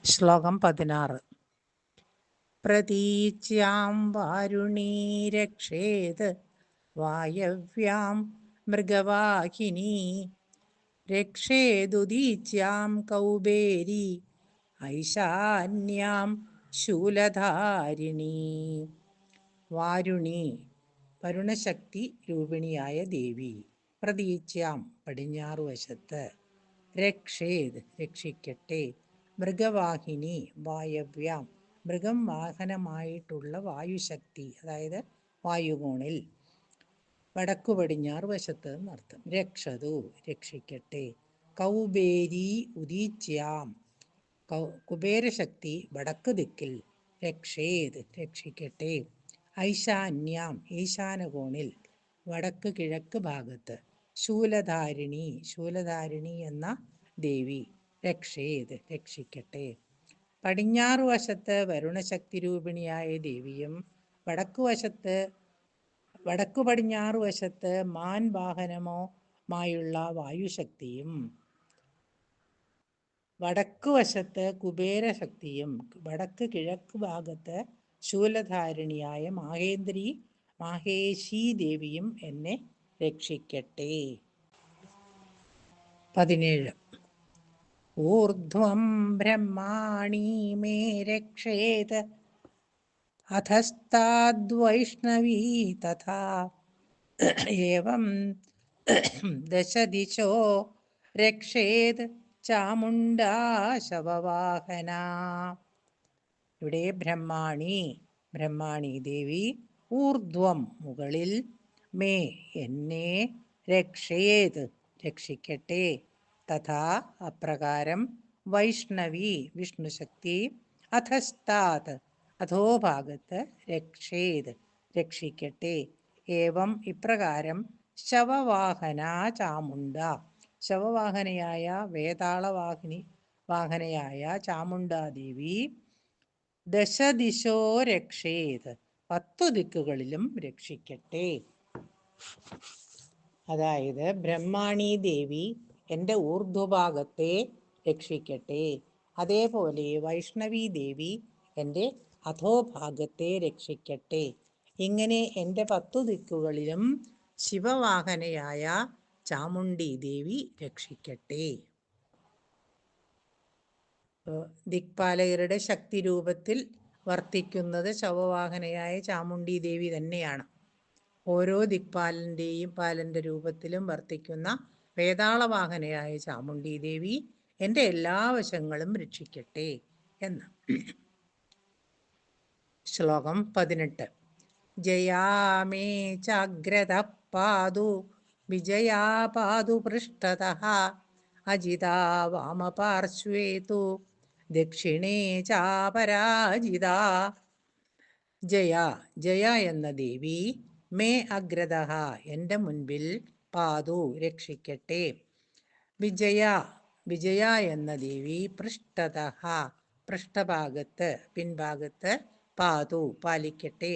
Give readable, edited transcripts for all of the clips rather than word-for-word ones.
ശ്ലോകം 16. പ്രതീച്യാം വാരുണീ രക്ഷേത് വായവ്യാം മൃഗവാഹിനി രക്ഷേതുദീച്യാം കൗബേരി ഐശാന്യാം ശൂലധാരിണി. വാരുണി വരുണശക്തി രൂപിണിയായ ദേവി. പ്രതീച്യാം പടിഞ്ഞാറുവശത്ത്, രക്ഷേത് രക്ഷിക്കട്ടെ, മൃഗവാഹിനി വായവ്യാം മൃഗം വാഹനമായിട്ടുള്ള വായുശക്തി, അതായത് വായുകോണിൽ, വടക്കു പടിഞ്ഞാറ് വശത്ത് എന്നർത്ഥം. രക്ഷതു രക്ഷിക്കട്ടെ, കൗബേരി ഉദീച്യാം കുബേരശക്തി വടക്ക് ദിക്കിൽ, രക്ഷേത് രക്ഷിക്കട്ടെ, ഐശാന്യാം ഈശാനകോണിൽ വടക്ക് കിഴക്ക് ഭാഗത്ത്, ശൂലധാരിണി ശൂലധാരിണി എന്ന ദേവി രക്ഷേത് രക്ഷിക്കട്ടെ. പടിഞ്ഞാറു വശത്ത് വരുണശക്തി രൂപിണിയായ ദേവിയും വടക്കു പടിഞ്ഞാറു വശത്ത് മാൻ വാഹനമായുള്ള വായുശക്തിയും വടക്കു വശത്ത് കുബേരശക്തിയും വടക്ക് കിഴക്ക് ഭാഗത്ത് ശൂലധാരിണിയായ മാഹേശി ദേവിയും എന്നെ രക്ഷിക്കട്ടെ. 17. ഊർധ്വം ബ്രഹ്മാണി മേ രക്ഷേത് അധസ്താദ്വൈഷ്ണവീ തഥാ ഏവം ദശദിശോ രക്ഷേത് ചാമുണ്ഡാ ശവവാഹന. ഇവിടെ ബ്രഹ്മാണി ദേവി, ഊർധ്വം മുകളിൽ, മേ എന്നെ, രക്ഷേത് രക്ഷിക്കട്ടെ, തഥാ അപ്രകാരം, വൈഷ്ണവി വിഷ്ണുശക്തി, അധസ്താത് അധോഭാഗത്ത്, രക്ഷേത് രക്ഷിക്കട്ടെ, ഏവം ഇപ്രകാരം, ശവവാഹന ചാമുണ്ഡ ശവവാഹനയായ വാഹനയായ ചാമുണ്ഡാദേവി, ദശദിശോ രക്ഷേത് 10 ദിക്കുകളിലും രക്ഷിക്കട്ടെ. അതായത് ബ്രഹ്മാണി ദേവി എൻ്റെ ഊർധ്വഭാഗത്തെ രക്ഷിക്കട്ടെ, അതേപോലെ വൈഷ്ണവി ദേവി എൻ്റെ അധോഭാഗത്തെ രക്ഷിക്കട്ടെ. ഇങ്ങനെ എൻ്റെ 10 ദിക്കുകളിലും ശിവവാഹനയായ ചാമുണ്ഡി ദേവി രക്ഷിക്കട്ടെ. ദിക്പാലകരുടെ ശക്തി രൂപത്തിൽ വർത്തിക്കുന്നത് ശവവാഹനയായ ചാമുണ്ഡി ദേവി തന്നെയാണ്. ഓരോ പാലന്റെ രൂപത്തിലും വർത്തിക്കുന്ന വേതാളവാഹനയായ ചാമുണ്ഡി ദേവി എൻ്റെ എല്ലാ വശങ്ങളും രക്ഷിക്കട്ടെ എന്ന്. ശ്ലോകം 18. ജയാമേ ചാഗ്രത പാതു വിജയാ പാതു പൃഷ്ഠതഃ അജിതാ വാമപാർശ്വേ തു ദക്ഷിണേ ചാപരാജിത. ജയ എന്ന ദേവി, മേ അഗ്രതഃ എൻ്റെ മുൻപിൽ, പാതു രക്ഷിക്കട്ടെ, വിജയ എന്ന ദേവി, പൃഷ്ഠതഃ പൃഷ്ഠഭാഗത്ത് പിൻഭാഗത്ത്, പാതു പാലിക്കട്ടെ,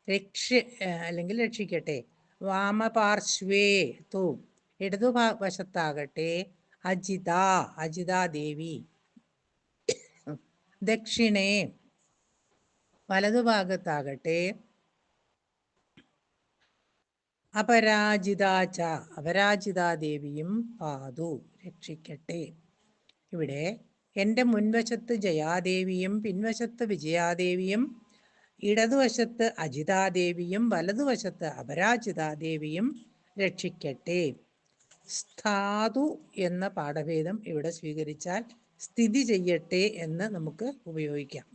രക്ഷിക്കട്ടെ, വാമപാർശ്വേ തു ഇടതുവശത്താകട്ടെ, അജിതാ ദേവി, ദക്ഷിണേ വലതുഭാഗത്താകട്ടെ, അപരാജിതാ ദേവിയും പാതു രക്ഷിക്കട്ടെ. ഇവിടെ എൻ്റെ മുൻവശത്ത് ജയാദേവിയും പിൻവശത്ത് വിജയാദേവിയും ഇടതുവശത്ത് അജിതാദേവിയും വലതുവശത്ത് അപരാജിതാദേവിയും രക്ഷിക്കട്ടെ. സ്ഥാതു എന്ന പാഠഭേദം ഇവിടെ സ്വീകരിച്ചാൽ സ്ഥിതി ചെയ്യട്ടെ എന്ന് നമുക്ക് ഉപയോഗിക്കാം.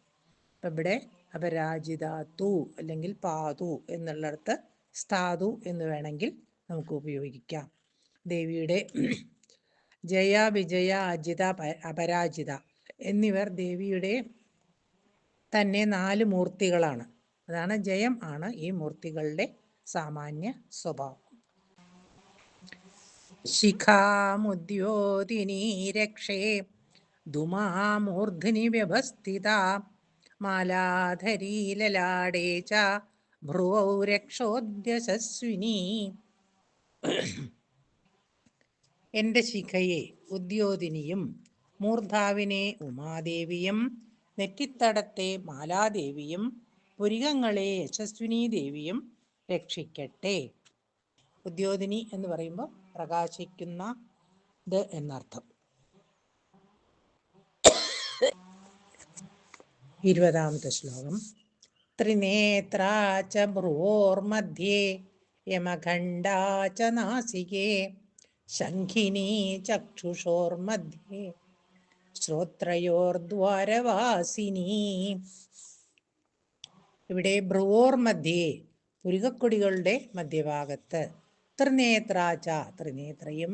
അപ്പം ഇവിടെ അപരാജിതാത്തു അല്ലെങ്കിൽ പാതു എന്നുള്ളിടത്ത് സ്ഥാതു എന്ന് വേണമെങ്കിൽ നമുക്ക് ഉപയോഗിക്കാം. ദേവിയുടെ ജയ, വിജയ, അജിത, അപരാജിത എന്നിവർ ദേവിയുടെ തന്നെ 4 മൂർത്തികളാണ്. അതാണ് ജയം ആണ് ഈ മൂർത്തികളുടെ സാമാന്യ സ്വഭാവം. ശിഖാമുദ്യോതിനി രക്ഷേ ധുമാമൂർധ്നി വ്യവസ്ഥിത മാലാധരീ ലലാടേ ച ഭ്രുവൗ രക്ഷോദ്യശസ്വിനി. എൻ്റെ ശിഖയെ ഉദ്യോതിനിയും മൂർധാവിനെ ഉമാദേവിയും നെറ്റിത്തടത്തെ മാലാദേവിയും പുരികങ്ങളെ യശസ്വിനി ദേവിയും രക്ഷിക്കട്ടെ. ഉദ്യോതിനി എന്ന് പറയുമ്പോൾ പ്രകാശിക്കുന്നത് എന്നർത്ഥം. 20ാമത്തെ ശ്ലോകം. ത്രിനേത്രാ ച ഭ്രുവോർമധ്യേ യമഖണ്ഡാ ച നാസികേ ശംഖിനീ ചക്ഷുഷോർമധ്യേ ശ്രോത്രയോർദ്വാരവാസിനി. ഇവിടെ ഭ്രുവോർ മധ്യേ പുരികക്കൊടികളുടെ മധ്യഭാഗത്ത്, ത്രിനേത്രാച ത്രിനേത്രയും,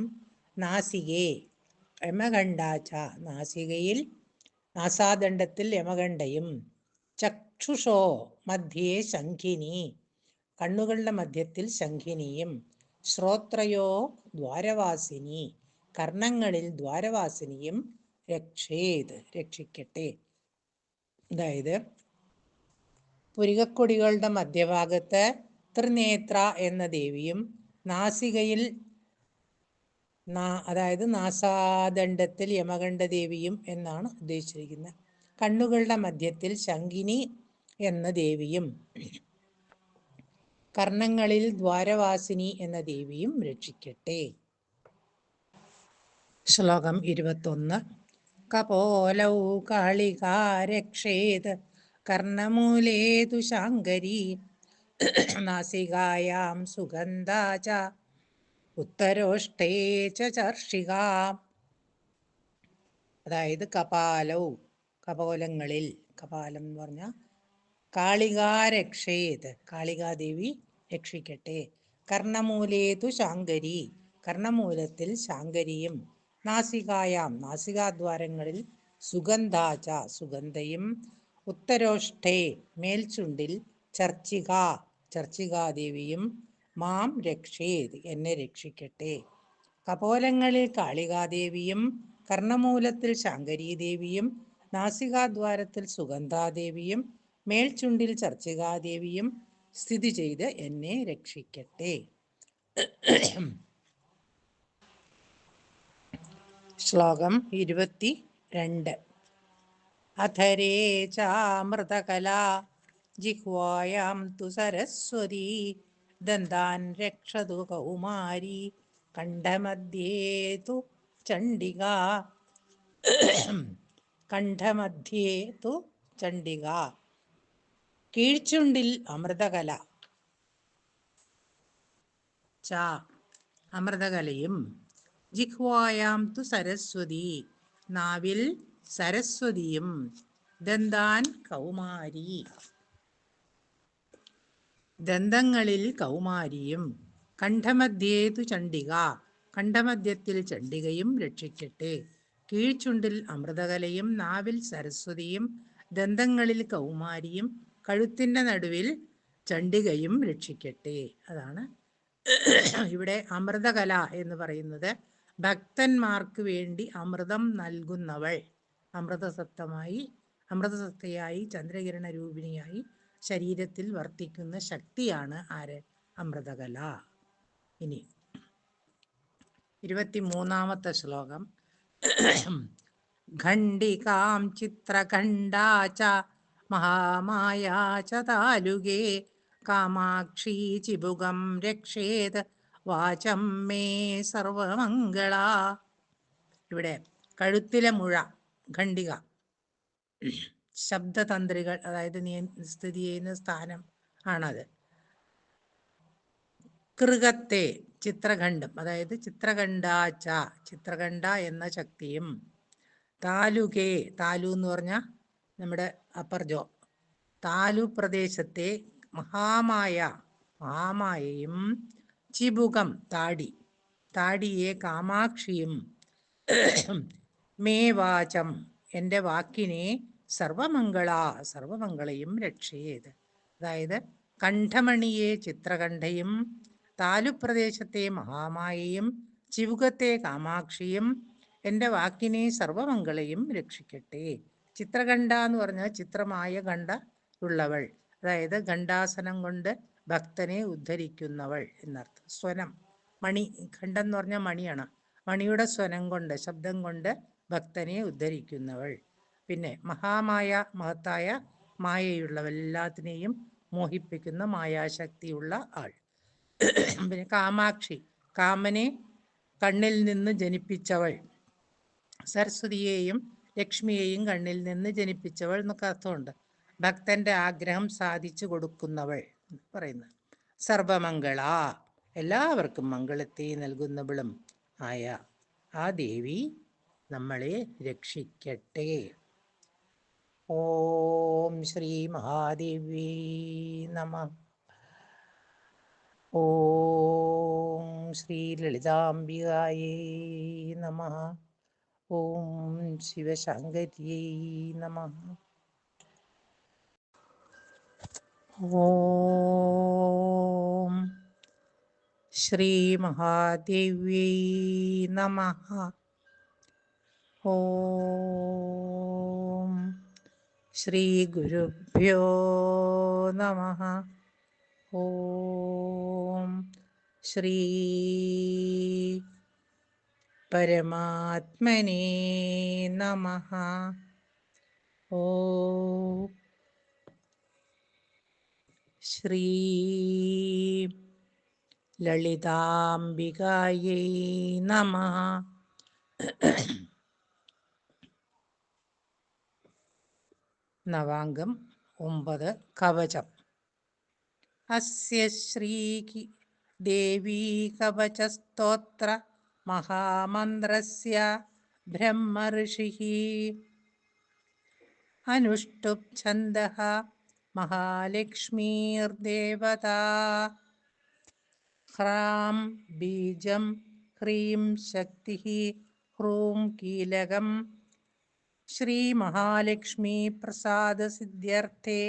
നാസികേ യമഖണ്ഡാച നാസികയിൽ നാസാദണ്ഡത്തിൽ യമഖണ്ഡയും, ചക്ഷുഷോ മധ്യേ ശംഖിനി കണ്ണുകളുടെ മധ്യത്തിൽ ശംഖിനിയും, ശ്രോത്രയോ ദ്വാരവാസിനി കർണങ്ങളിൽ ദ്വാരവാസിനിയും രക്ഷേത് രക്ഷിക്കട്ടെ. അതായത് പുരികക്കൊടികളുടെ മധ്യഭാഗത്ത് ത്രിനേത്ര എന്ന ദേവിയും, നാസികയിൽ അതായത് നാസാദണ്ഡത്തിൽ യമകണ്ഠ ദേവിയും എന്നാണ് ഉദ്ദേശിച്ചിരിക്കുന്നത്. കണ്ണുകളുടെ മധ്യത്തിൽ ശംഖിനി എന്ന ദേവിയും കർണങ്ങളിൽ ദ്വാരവാസിനി എന്ന ദേവിയും രക്ഷിക്കട്ടെ. ശ്ലോകം 21. കപോലൗ കാളികാ രക്ഷേത് കർണമൂലേതു ശാങ്കരി നാസികായാം സുഗന്ധാ ച ഉത്തരോഷ്ടേ ച ചർഷിക. അതായത് കപാലൗ കപോലങ്ങളിൽ, കപാലം എന്ന് പറഞ്ഞാൽ കാളികാ രക്ഷേത് കാളികാദേവി രക്ഷിക്കട്ടെ. കർണമൂലേതു ശാങ്കരി കർണമൂലത്തിൽ ശാങ്കരിയും, നാസികായാം നാസികാദ്വാരങ്ങളിൽ സുഗന്ധാച സുഗന്ധയും, ഉത്തരോഷ്ടേ മേൽചുണ്ടിൽ ചർച്ചിക ചർച്ചികാദേവിയും, മാം രക്ഷേത് എന്നെ രക്ഷിക്കട്ടെ. കപോലങ്ങളിൽ കാളികാദേവിയും കർണമൂലത്തിൽ ശാങ്കരീദേവിയും നാസികാദ്വാരത്തിൽ സുഗന്ധാദേവിയും മേൽചുണ്ടിൽ ചർച്ചികാദേവിയും സ്ഥിതി ചെയ്ത് എന്നെ രക്ഷിക്കട്ടെ. ശ്ലോകം 22. അധരേ ചാമൃതകലാ ജിഹ്വായാം തു സരസ്വതി ദന്താൻ രക്ഷതു കൗമാരി കണ്ഠമധ്യേ തു ചണ്ഡിക. കണ്ഠമധ്യേ തു ചണ്ഡിക കീഴ്ചുണ്ടിൽ അമൃതകല ച അമൃതകലയും, ജിഹ്വായാം തു സരസ്വതി നാവിൽ സരസ്വതിയും, ദന്താൻ കൗമാരി ദന്തങ്ങളിൽ കൗമാരിയും, കണ്ഠമധ്യേ തു ചണ്ഡിക കണ്ഠമധ്യത്തിൽ ചണ്ഡികയും രക്ഷിക്കട്ടെ. കീഴ്ചുണ്ടിൽ അമൃതകലയും നാവിൽ സരസ്വതിയും ദന്തങ്ങളിൽ കൗമാരിയും കഴുത്തിൻ്റെ നടുവിൽ ചണ്ഡികയും രക്ഷിക്കട്ടെ. അതാണ് ഇവിടെ അമൃതകല എന്ന് പറയുന്നത്. ഭക്തന്മാർക്ക് വേണ്ടി അമൃതം നൽകുന്നവൾ, അമൃതസത്തയായി ചന്ദ്രകിരണ രൂപിണിയായി ശരീരത്തിൽ വർത്തിക്കുന്ന ശക്തിയാണ് ആര്? അമൃതകല. ഇനി 23ാമത്തെ ശ്ലോകം. ഖണ്ഡികാം ചിത്രഖണ്ഡാ ച മഹാമായാ ച താലുകേ കാമാക്ഷി ചിബുകം രക്ഷേത് വാചം മേ സർവമംഗള. ഇവിടെ കഴുത്തിലെ മുഴ ഖണ്ഡിക, ശബ്ദതന്ത്രികൾ അതായത് സ്ഥിതി ചെയ്യുന്ന സ്ഥാനം ആണത്. കൃകത്തെ ചിത്രഖണ്ഡം അതായത് ചിത്രഖണ്ഡാച്ച ചിത്രഖണ്ഡ എന്ന ശക്തിയും, താലുകേ താലു എന്ന് പറഞ്ഞാൽ നമ്മുടെ അപ്പർ ജോ, താലു പ്രദേശത്തെ മഹാമായയും, ചിബുകം താടിയെ കാമാക്ഷിയും, മേ വാചം എൻ്റെ വാക്കിനെ സർവമംഗളയും രക്ഷയേത്. അതായത് കണ്ഠമണിയെ ചിത്രകണ്ഠയും, താലുപ്രദേശത്തെ മഹാമായയും, ചിബുകത്തെ കാമാക്ഷിയും എൻ്റെ വാക്കിനെ സർവമംഗളയും രക്ഷിക്കട്ടെ. ചിത്രകണ്ഠ എന്ന് പറഞ്ഞാൽ ചിത്രമായ ഖണ്ഡ ഉള്ളവൾ, അതായത് ഖണ്ഡാസനം കൊണ്ട് ഭക്തനെ ഉദ്ധരിക്കുന്നവൾ എന്നർത്ഥം. സ്വനം മണി, ഖണ്ഡം എന്ന് പറഞ്ഞാൽ മണിയാണ്. മണിയുടെ സ്വനം കൊണ്ട്, ശബ്ദം കൊണ്ട് ഭക്തനെ ഉദ്ധരിക്കുന്നവൾ. പിന്നെ മഹാമായ, മഹത്തായ മായയുള്ളവെല്ലാത്തിനെയും മോഹിപ്പിക്കുന്ന മായാശക്തിയുള്ള ആൾ. പിന്നെ കാമാക്ഷി, കാമനെ കണ്ണിൽ നിന്ന് ജനിപ്പിച്ചവൾ. സരസ്വതിയെയും ലക്ഷ്മിയെയും കണ്ണിൽ നിന്ന് ജനിപ്പിച്ചവൾ എന്നൊക്കെ അർത്ഥമുണ്ട്. ഭക്തന്റെ ആഗ്രഹം സാധിച്ചു കൊടുക്കുന്നവൾ പറയുന്നത്. സർവമംഗള, എല്ലാവർക്കും മംഗളത്തെ നൽകുന്നവളും ആയ ആ ദേവി നമ്മളെ രക്ഷിക്കട്ടെ. ഓം ശ്രീ മഹാദേവി നമഃ. ഓം ശ്രീ ലളിതാംബികായേ നമഃ. ഓം ശിവശങ്കര്यै നമഃ. ഓം ശ്രീ മഹാദേവ്यै നമഃ. ഓം ശ്രീ ഗുരുഭ്യോ നമഃ. ഓം ശ്രീ പരമാത്മനേ നമഃ. ഓം ശ്രീ ലളിതാംബികായൈ നമഃ. നവാംഗം 9. കവചം. അസ്യ ശ്രീ ദേവീ കവചസ്തോത്ര മഹാമന്ത്രസ്യ ബ്രഹ്മർഷിഃ അനുഷ്ടുപ് ഛന്ദഃ മഹാലക്ഷ്മീർദേവതാ. ഹ്രാം ബീജം ഹ്രീം ശക്തിഃ ഹ്രൂം കീലകം. ശ്രീ മഹാലക്ഷ്മീ പ്രസാദ സിദ്ധ്യർത്ഥേ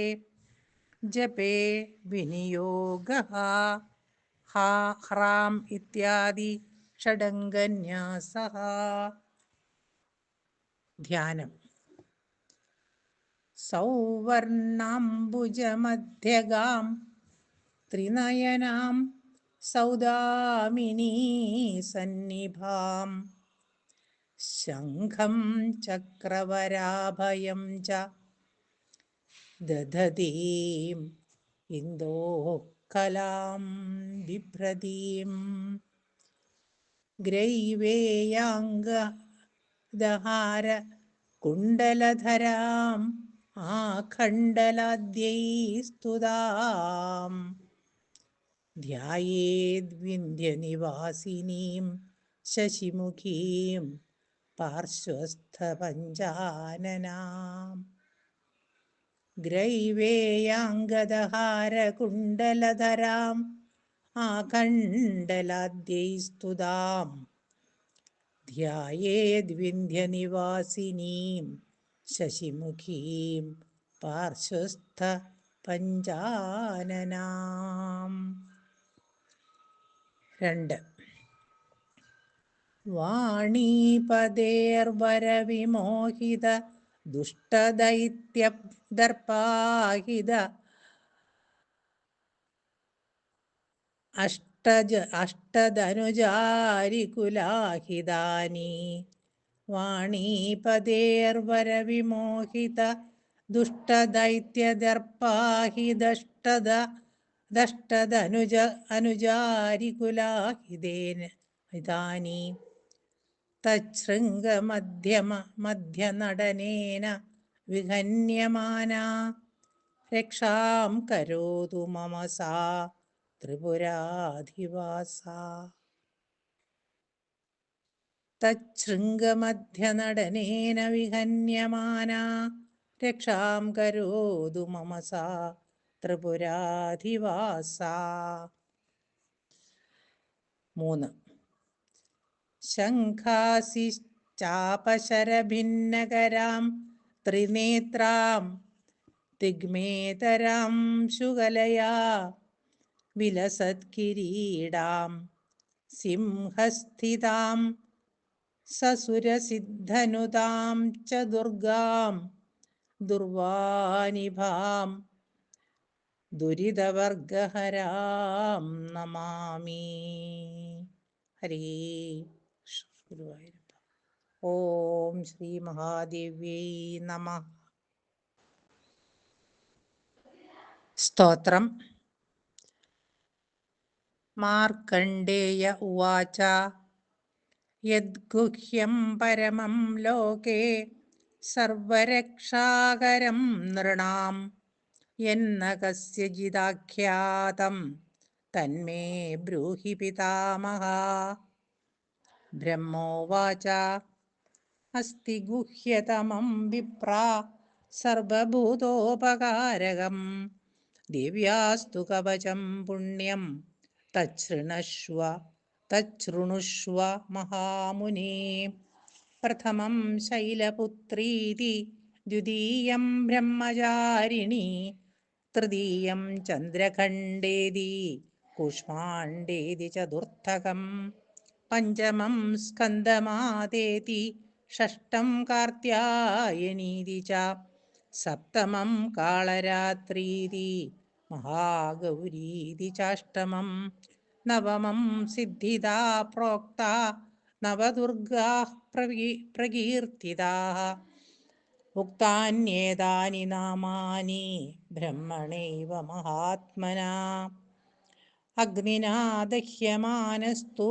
ജപേ വിനിയോഗഃ. ഹ്രാം ഇത്യാദി ഷഡംഗന്യാസഃ. ധ്യാനം. സൗവർണാംബുജമധ്യഗാം ത്രിനയനാം സൗദാമിനീ സന്നിഭാം. ശംഖം ചക്രവരാഭയം ച ദധതീം ഇന്ദോത്കലാം ബിഭ്രതീം. ഗ്രൈവേയാംഗദഹാര കുണ്ഡലധരാം ആഖണ്ഡലാദ്യൈ സ്തുതാം. ധ്യായേദ്വിന്ധ്യനിവാസിനീം ശശിമുഖീം പാർശ്വസ്ഥപഞ്ചാനനാം. ഗ്രൈവേയാംഗദഹാര കുണ്ഡലധരാം ആഖണ്ഡലാദ്യൈ സ്തുതാം. ധ്യായേദ്വിന്ധ്യനിവാസിനീം ശശിമുഖീം പാർശ്വസ്ഥപഞ്ചാനനാം. 2. വാണീപതേർവരവിമോഹിത ദുഷ്ടദൈത്യദർപ്പാഹിത അഷ്ടധനുജാരികുലാഹിതാനി. വാണീപതേർവരവിമോഹിത ദുഷ്ടദൈത്യദർപ്പാഹിതഷ്ടധനുജാരികുലാഹിതാനി. തച്ഛൃംഗമധ്യനടനേന വിഹന്യമാനാ രക്ഷാം കരോതു മമ സാ ത്രിപുരാധിവാസാ. തച്ഛൃംഗമധ്യനടനേന വിഹന്യമാനാ രക്ഷാം കരോതു മമ സാ ത്രിപുരാധിവാസാ. 3. ശംഖാസിശ്ചാപശരഭിന്നകരാം ത്രിനേത്രാം തിഗ്മേതരാം ശുഗലയാ വിലസത്കിരീടാം. സിംഹസ്ഥിതാം സസുരസിദ്ധനുതാം ച ദുർഗാം ദുർവാനിഭാം ദുരിതവർഗഹരാം നമാമി. ഹരേ ഗുരുവായൂരപ്പ. ഓം ശ്രീ മഹാദേവ്യൈ നമഃ. സ്തോത്രം. മാർക്കണ്ഡേയ ഉവാച യദ്ഗുഹ്യം പരമം ലോകേ സർവരക്ഷാകരം നൃണാം യന്ന കസ്യചിദാഖ്യാതം തന്മേ ബ്രൂഹി പിതാമഹ. ബ്രഹ്മോവാച അസ്തി ഗുഹ്യതമം വിപ്രാ സർവഭൂതോപകാരകം ദിവ്യാസ്തു കവചം പുണ്യം തച്ഛൃണുഷ്വ മഹാമുനേ. പ്രഥമം ശൈലപുത്രീതി ദ്വിതീയം ബ്രഹ്മചാരിണി തൃതീയം ചന്ദ്രഖണ്ഡേതി കൂഷ്മാണ്ഡേതി ചതുർത്ഥകം പഞ്ചമം സ്കന്ദമാതേതി ഷഷ്ടം കാർത്യായനീതി ച സപ്തമം കാളരാത്രീതി മഹാഗൗരീതി ചാഷ്ടമം നവമം സിദ്ധിദാ പ്രോക്ത നവദുർഗാഃ പ്രകീർത്തിതാഃ. ഉക്താന്യേതാനി നാമാനി ബ്രഹ്മണൈവ മഹാത്മനാ. അഗ്നിനാ ദഹ്യമാനസ്തു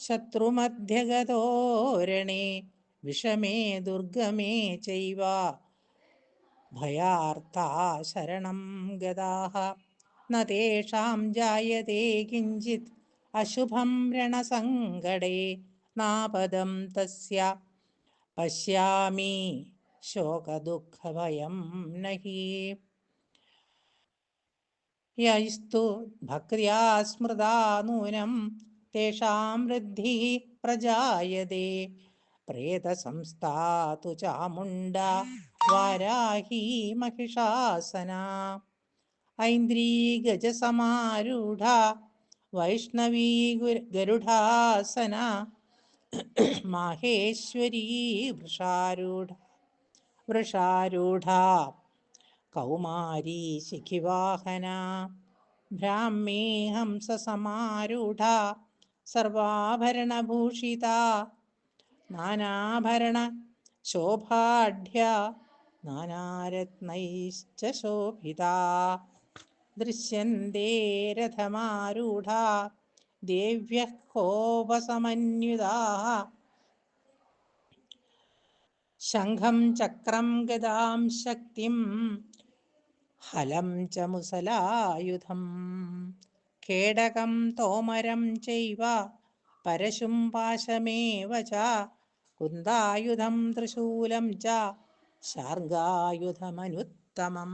ശത്രുമധ്യഗതോരണേ വിഷമേ ദുർഗമേ ചൈവ ഭയാർത്താ ശരണം ഗതാഃ. ന തേഷാം ജായതേ കിഞ്ചിത് അശുഭം രണസങ്കടേ നാപദം തസ്യ പശ്യാമി ശോകദുഃഖഭയം നഹി. യൈസ്തു ഭക്ത്യാ സ്മൃതാ നൂനം തേഷാം വൃദ്ധിഃ പ്രജായതേ. പ്രേതസംസ്ഥാ തു ചാമുണ്ഡാ വാരാഹി മഹിഷാസനാ. ഐന്ദ്രീ ഗജസമാരൂഢാ വൈഷ്ണവീ ഗരുഡാസനാ. മാഹേശ്വരീ വൃഷാരൂഢാ കൗമാരീ ശിഖിവാഹനാ. ബ്രാഹ്മീ ഹംസസമാരൂഢാ സർവാഭരണഭൂഷിതാ. നാനാഭരണശോഭാഢ്യാ നാനാരത്നൈശ്ച ശോഭിതാ. ദൃശ്യന്തേ രഥമാരൂഢാ ദേവ്യഃ കോപസമന്വിതാഃ. ശംഖം ചക്രം ഗദാം ശക്തിം ഹലം ച മുസലായുധം. കേടകം തോമരം ചൈവ പരശും പാശമേവ ച. കുന്ദായുധം ത്രിശൂലം ച ശാർഗായുധമനുത്തമം.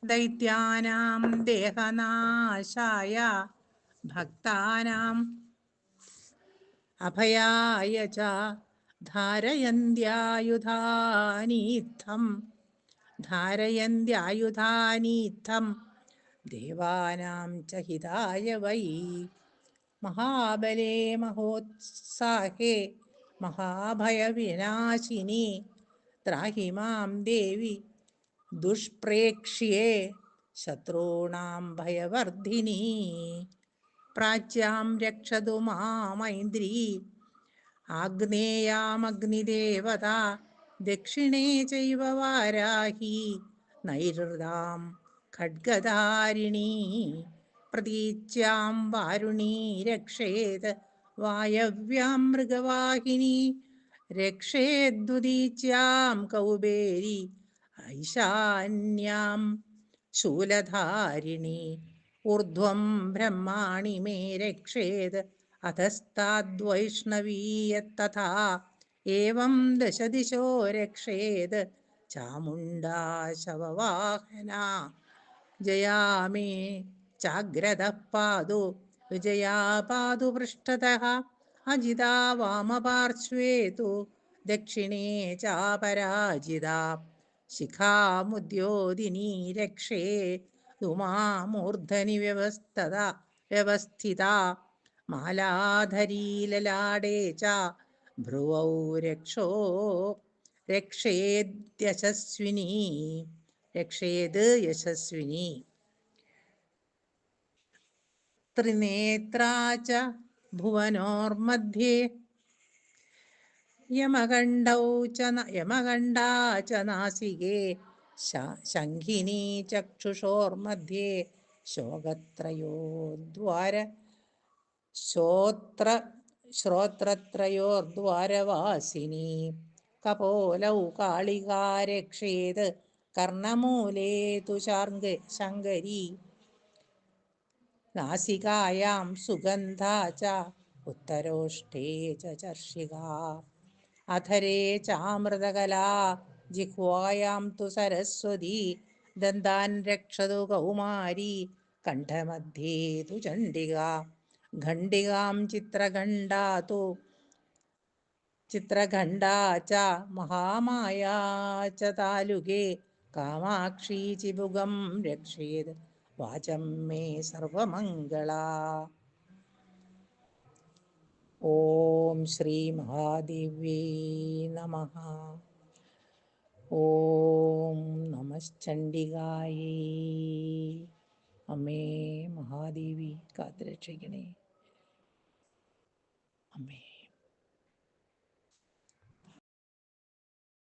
ദൈത്യാനാം ദേഹനാശായ ഭക്താനാം അഭയായ ച ധാരയന്ത്യായുധാനീത്തം ദേവാനാം ച ഹിതായ വൈ. മഹാബലേ മഹോത്സാഹേ മഹാഭയവിനാശിനി ത്രാഹി മാം ദേവി ദുഷ്പ്രേക്ഷ്യേ ശത്രുണാം ഭയവർദ്ധിനി. പ്രാച്യാം രക്ഷതു മാമൈന്ദ്രീ ആഗ്നേയാമഗ്നിദേവത. ദക്ഷിണേ ചൈവ വാരാഹി നൈരുതാം ഖഡ്ഗധാരിണീ. പ്രതീച്യാം വാരുണീ രക്ഷേത് വായവ്യാം മൃഗവാഹിനി. രക്ഷേദ്ദുതീച്യാം കൗബേരി ഐശാന്യാം ശൂലധാരിണി. ഊർധ്വം ബ്രഹ്മാണി മേ രക്ഷേത് അധസ്താദ്വൈഷ്ണവീയത്തഥാ. ഏവം ദശദിശോ രക്ഷേത് ചാമുണ്ഡാ ശവവാഹനാ. ജയാ മേ ചാഗ്രതഃ പാതു വിജയാ പാതു പൃഷ്ഠതഃ. അജിതാ വാമപാർശ്വേ തു ദക്ഷിണേ ചാപരാജിതാ. ശിഖാമുദ്യോതിനീ രക്ഷേ തുമാമൂർധനി വ്യവസ്ഥിതാ. മാലാധരീ ലലാടേ ച ഭ്രുവൗ രക്ഷേദ് യശസ്വിനി. ത്രിനേത്രാ ച ഭുവനോർमध्ये യമകണ്ഠാ ച നാസികേ ശംഖിനീ ചക്ഷുഷോർमध्ये ശോകത്രയോദ്വാര ശ്രോത്രത്രയോർദ്വാരവാസിനി കപോലൗ കാളികാ രക്ഷേത് കർണമൂലേ തു ശങ്കരി നാസികായാം സുഗന്ധാ ച ഉത്തരോഷ്ഠേ ച ചർഷികാ അധരേ ചാമൃതകലാ ജിഹ്വായാം തു സരസ്വതി ദന്താൻ രക്ഷതു കൗമാരി കണ്ഠമധ്യേ തു ചണ്ഡിക ഖണ്ഡികാം ചിത്രഖണ്ഡാ ച മഹാമായാ ച താലുകേ കാമാക്ഷി ചിബുകം രക്ഷേത് വാചം മേ സർവമംഗളാ. ഓം ശ്രീ മഹാദേവ്യേ നമഃ. ഓം നമശ്ചണ്ഡികായേ. അമ്മേ മഹാദേവി കാത്തുരക്ഷിക്കണേ അമ്മേ.